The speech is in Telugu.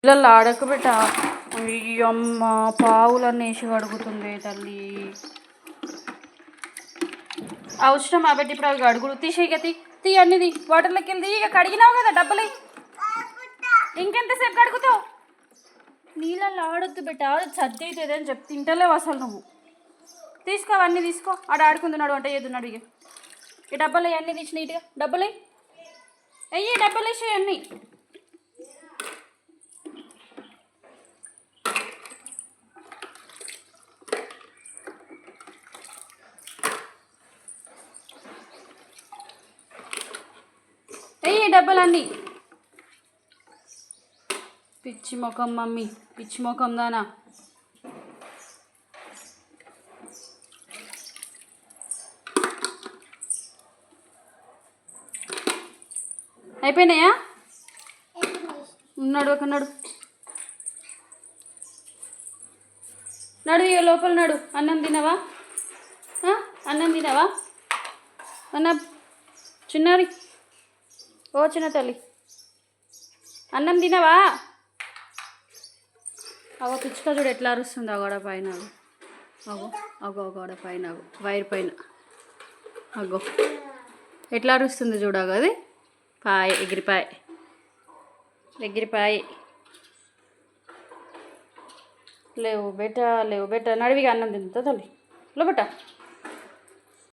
పిల్లలు ఆడకబెట్ట అమ్మ పావులన్నీ వేసి కడుగుతుంది తల్లి. అవసరం అబట్టి ఇప్పుడు అవి అడుగుడు తీసేయక తీ అన్నిది వాటర్లోకి వెళ్ళి ఇక కడిగినావు కదా డబ్బులు. ఇంకెంతసేపు కడుగుతావు? నీళ్ళల్లో ఆడొద్దు బిడ్డ, సర్ది అవుతుంది అని చెప్పి తింటలేవు అసలు నువ్వు. తీసుకో అవన్నీ తీసుకో, ఆడ ఆడుకుంటున్నాడు వంట చేస్తున్నాడు. ఇక ఈ డబ్బాలు అన్నీ తీసి నీట్గా డబ్బులు అయ్యి డబ్బులు వేసి అన్నీ. అయ్యి డబ్బులన్నీ. పిచ్చి ముఖం మమ్మీ, పిచ్చి ముఖం దానా. అయిపోయినాయా? ఉన్నాడు ఒక నడు ఇక లోపల నడు. అన్నం తినవా? అన్నం తినవా? అన్న చిన్నారి, ఓ చిన్న తల్లి, అన్నం తినవా? అగో పిచ్చుక చూడు ఎట్లా అరుస్తుంది. ఆ గోడ పైన అగో అగో గోడ పైన అగో వైర్ పైన అగో ఎట్లా అరుస్తుంది చూడగా. అది పాయ ఎగిరిపాయ ఎగిరిపాయ. లేవు బేట నడివిగా అన్నం తింటా తల్లి. లో బేట